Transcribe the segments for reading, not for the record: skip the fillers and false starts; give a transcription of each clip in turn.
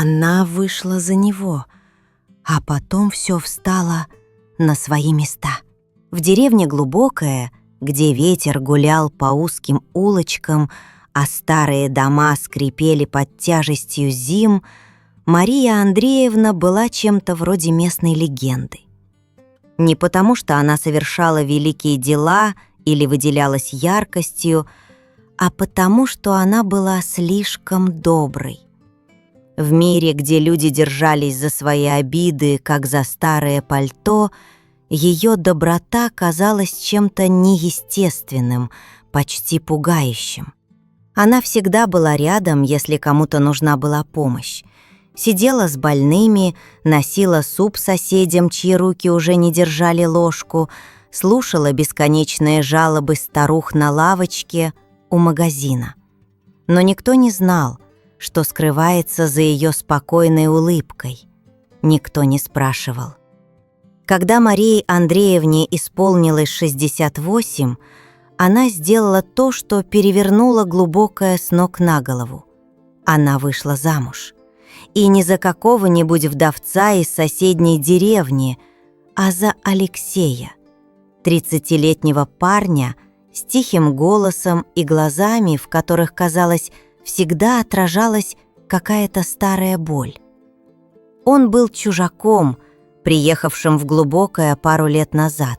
Она вышла за него, а потом все встало на свои места. В деревне Глубокое, где ветер гулял по узким улочкам, а старые дома скрипели под тяжестью зим, Мария Андреевна была чем-то вроде местной легенды. Не потому, что она совершала великие дела или выделялась яркостью, а потому, что она была слишком доброй. В мире, где люди держались за свои обиды, как за старое пальто, ее доброта казалась чем-то неестественным, почти пугающим. Она всегда была рядом, если кому-то нужна была помощь. Сидела с больными, носила суп соседям, чьи руки уже не держали ложку, слушала бесконечные жалобы старух на лавочке у магазина. Но никто не знал, что скрывается за ее спокойной улыбкой. Никто не спрашивал. Когда Марии Андреевне исполнилось 68, она сделала то, что перевернуло Глубокое с ног на голову. Она вышла замуж. И не за какого-нибудь вдовца из соседней деревни, а за Алексея, 30-летнего парня с тихим голосом и глазами, в которых, казалось, всегда отражалась какая-то старая боль. Он был чужаком, приехавшим в Глубокое пару лет назад.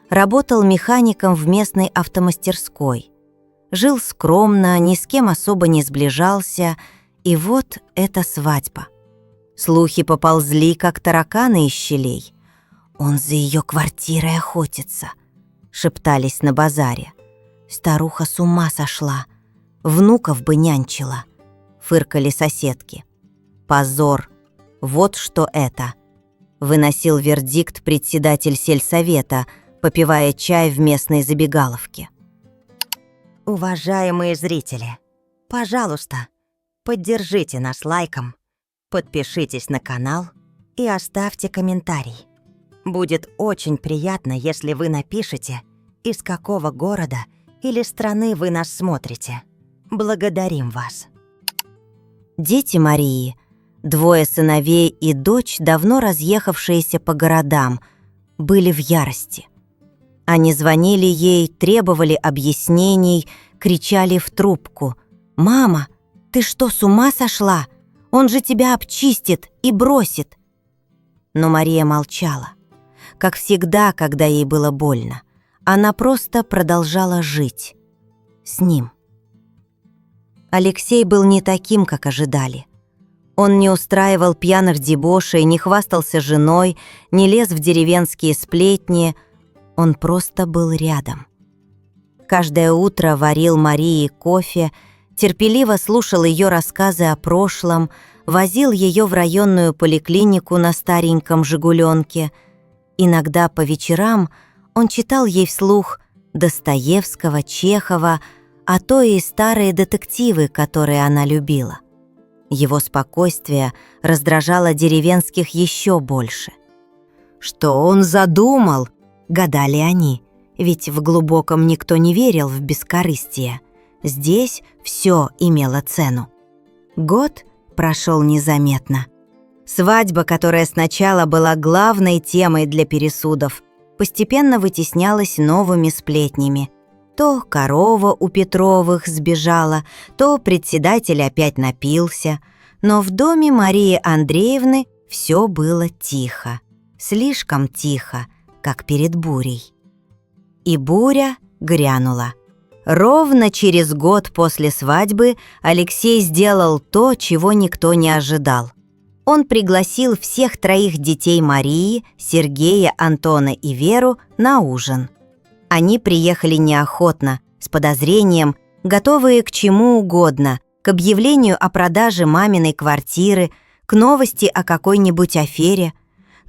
Работал механиком в местной автомастерской. Жил скромно, ни с кем особо не сближался. И вот эта свадьба. Слухи поползли, как тараканы из щелей. «Он за ее квартирой охотится», — шептались на базаре. «Старуха с ума сошла, внуков бы нянчила», — фыркали соседки. «Позор! Вот что это!» — выносил вердикт председатель сельсовета, попивая чай в местной забегаловке. Уважаемые зрители, пожалуйста, поддержите нас лайком, подпишитесь на канал и оставьте комментарий. Будет очень приятно, если вы напишете, из какого города или страны вы нас смотрите. Благодарим вас. Дети Марии, 2 сыновей и дочь, давно разъехавшиеся по городам, были в ярости. Они звонили ей, требовали объяснений, кричали в трубку: «Мама, ты что, с ума сошла? Он же тебя обчистит и бросит!» Но Мария молчала. Как всегда, когда ей было больно, она просто продолжала жить с ним. Алексей был не таким, как ожидали. Он не устраивал пьяных дебошей, не хвастался женой, не лез в деревенские сплетни. Он просто был рядом. Каждое утро варил Марии кофе, терпеливо слушал ее рассказы о прошлом, возил ее в районную поликлинику на стареньком «Жигуленке». Иногда по вечерам он читал ей вслух Достоевского, Чехова, а то и старые детективы, которые она любила. Его спокойствие раздражало деревенских еще больше. «Что он задумал?» — гадали они, ведь в Глубоком никто не верил в бескорыстие. Здесь все имело цену. Год прошел незаметно. Свадьба, которая сначала была главной темой для пересудов, постепенно вытеснялась новыми сплетнями. То корова у Петровых сбежала, то председатель опять напился. Но в доме Марии Андреевны все было тихо. Слишком тихо, как перед бурей. И буря грянула. Ровно через год после свадьбы Алексей сделал то, чего никто не ожидал. Он пригласил всех 3 детей Марии, Сергея, Антона и Веру на ужин. Они приехали неохотно, с подозрением, готовые к чему угодно, к объявлению о продаже маминой квартиры, к новости о какой-нибудь афере.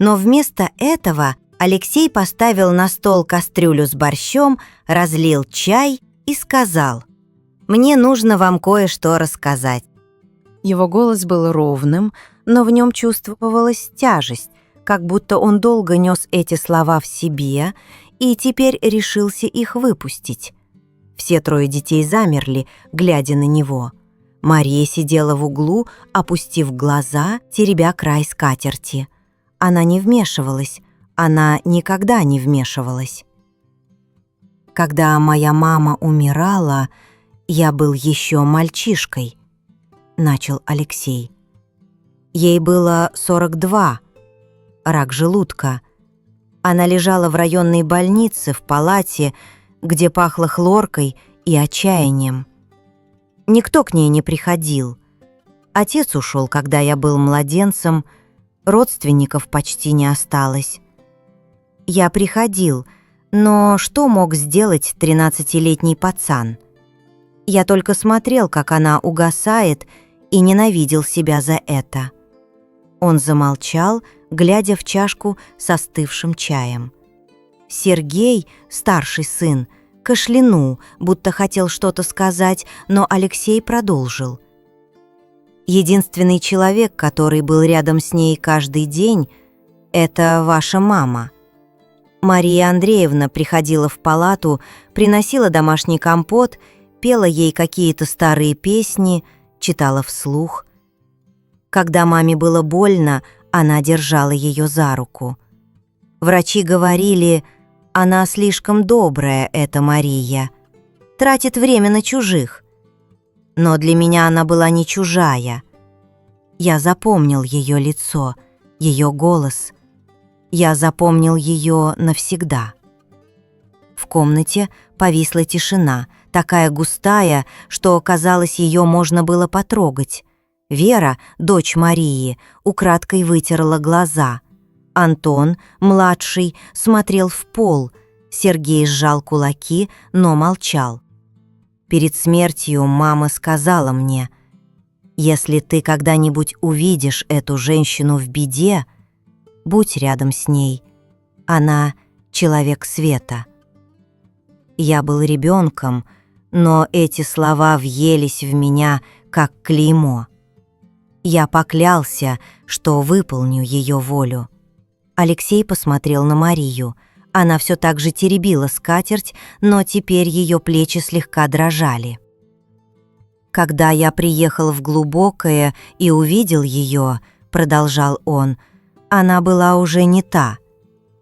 Но вместо этого Алексей поставил на стол кастрюлю с борщом, разлил чай и сказал: «Мне нужно вам кое-что рассказать». Его голос был ровным, но в нем чувствовалась тяжесть, как будто он долго нес эти слова в себе и теперь решился их выпустить. Все 3 детей замерли, глядя на него. Мария сидела в углу, опустив глаза, теребя край скатерти. Она не вмешивалась, она никогда не вмешивалась. «Когда моя мама умирала, я был еще мальчишкой», — начал Алексей. Ей было 42, рак желудка. Она лежала в районной больнице в палате, где пахло хлоркой и отчаянием. Никто к ней не приходил. Отец ушел, когда я был младенцем, родственников почти не осталось. Я приходил, но что мог сделать 13-летний пацан? Я только смотрел, как она угасает, и ненавидел себя за это. Он замолчал, глядя в чашку с остывшим чаем. Сергей, старший сын, кашлянул, будто хотел что-то сказать, но Алексей продолжил. «Единственный человек, который был рядом с ней каждый день, это ваша мама. Мария Андреевна приходила в палату, приносила домашний компот, пела ей какие-то старые песни, читала вслух. Когда маме было больно, она держала ее за руку. Врачи говорили: она слишком добрая, эта Мария, тратит время на чужих. Но для меня она была не чужая. Я запомнил ее лицо, ее голос. Я запомнил ее навсегда». В комнате повисла тишина, такая густая, что, казалось, ее можно было потрогать. Вера, дочь Марии, украдкой вытерла глаза. Антон, младший, смотрел в пол. Сергей сжал кулаки, но молчал. Перед смертью мама сказала мне: «Если ты когда-нибудь увидишь эту женщину в беде, будь рядом с ней. Она — человек света». Я был ребенком, но эти слова въелись в меня, как клеймо. Я поклялся, что выполню ее волю. Алексей посмотрел на Марию. Она все так же теребила скатерть, но теперь ее плечи слегка дрожали. «Когда я приехал в Глубокое и увидел ее, — продолжал он, — она была уже не та.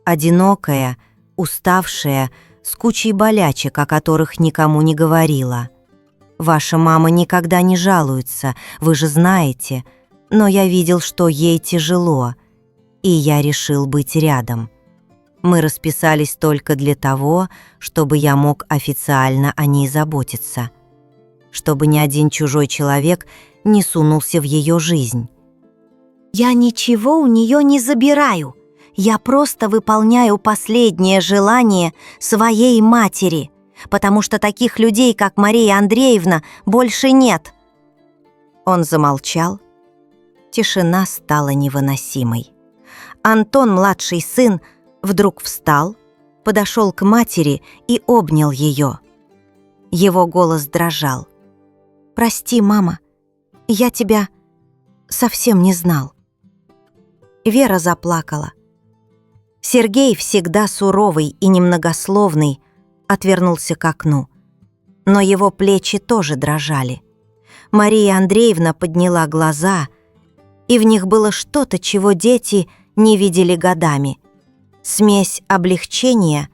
Одинокая, уставшая, с кучей болячек, о которых никому не говорила. Ваша мама никогда не жалуется, вы же знаете, но я видел, что ей тяжело, и я решил быть рядом. Мы расписались только для того, чтобы я мог официально о ней заботиться, чтобы ни один чужой человек не сунулся в ее жизнь». «Я ничего у нее не забираю. Я просто выполняю последнее желание своей матери, потому что таких людей, как Мария Андреевна, больше нет». Он замолчал. Тишина стала невыносимой. Антон, младший сын, вдруг встал, подошел к матери и обнял ее. Его голос дрожал. «Прости, мама, я тебя совсем не знал». Вера заплакала. Сергей, всегда суровый и немногословный, отвернулся к окну. Но его плечи тоже дрожали. Мария Андреевна подняла глаза, и в них было что-то, чего дети не видели годами. Смесь облегчения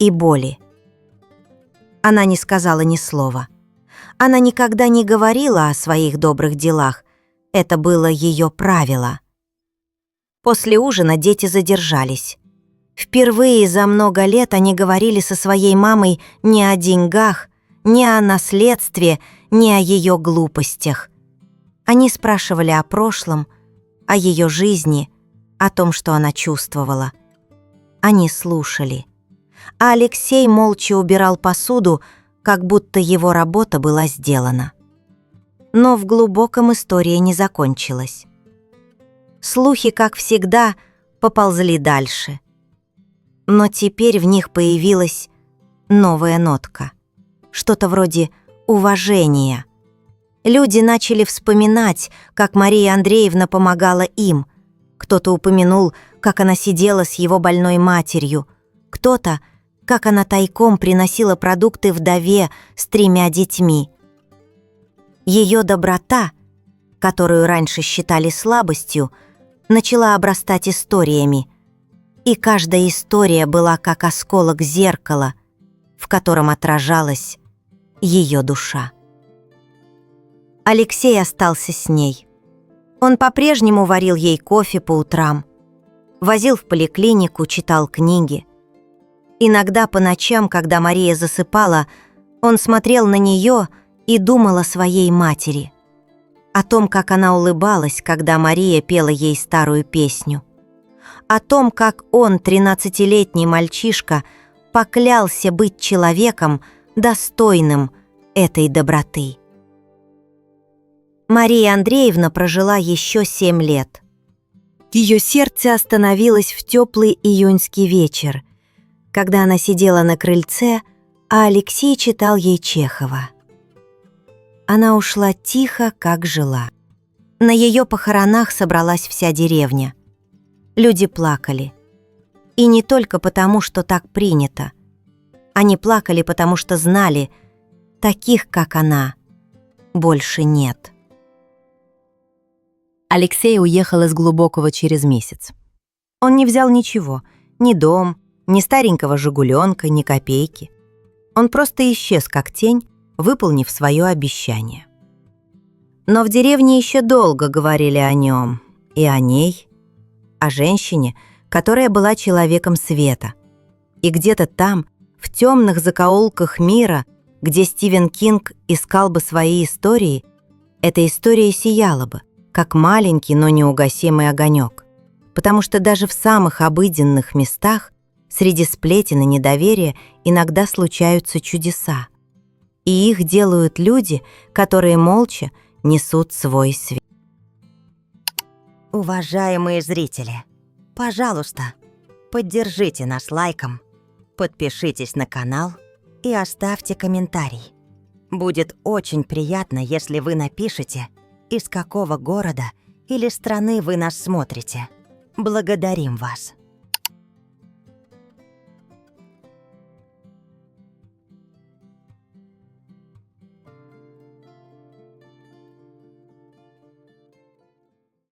и боли. Она не сказала ни слова. Она никогда не говорила о своих добрых делах. Это было ее правило. После ужина дети задержались. Впервые за много лет они говорили со своей мамой не о деньгах, не о наследстве, не о ее глупостях. Они спрашивали о прошлом, о ее жизни, о том, что она чувствовала. Они слушали. А Алексей молча убирал посуду, как будто его работа была сделана. Но в Глубоком история не закончилась. Слухи, как всегда, поползли дальше. Но теперь в них появилась новая нотка. Что-то вроде уважения. Люди начали вспоминать, как Мария Андреевна помогала им. Кто-то упомянул, как она сидела с его больной матерью. Кто-то, как она тайком приносила продукты вдове с 3 детьми. Ее доброта, которую раньше считали слабостью, начала обрастать историями, и каждая история была как осколок зеркала, в котором отражалась ее душа. Алексей остался с ней. Он по-прежнему варил ей кофе по утрам, возил в поликлинику, читал книги. Иногда по ночам, когда Мария засыпала, он смотрел на нее и думал о своей матери, о том, как она улыбалась, когда Мария пела ей старую песню, о том, как он, 13-летний мальчишка, поклялся быть человеком, достойным этой доброты. Мария Андреевна прожила еще 7 лет. Ее сердце остановилось в теплый июньский вечер, когда она сидела на крыльце, а Алексей читал ей Чехова. Она ушла тихо, как жила. На ее похоронах собралась вся деревня. Люди плакали. И не только потому, что так принято. Они плакали, потому что знали, таких, как она, больше нет. Алексей уехал из Глубокого через месяц. Он не взял ничего, ни дом, ни старенького «Жигуленка», ни копейки. Он просто исчез как тень, выполнив свое обещание. Но в деревне еще долго говорили о нем и о ней, о женщине, которая была человеком света. И где-то там, в темных закоулках мира, где Стивен Кинг искал бы свои истории, эта история сияла бы, как маленький, но неугасимый огонек. Потому что даже в самых обыденных местах, среди сплетен и недоверия, иногда случаются чудеса. И их делают люди, которые молча несут свой свет. Уважаемые зрители, пожалуйста, поддержите нас лайком, подпишитесь на канал и оставьте комментарий. Будет очень приятно, если вы напишете, из какого города или страны вы нас смотрите. Благодарим вас.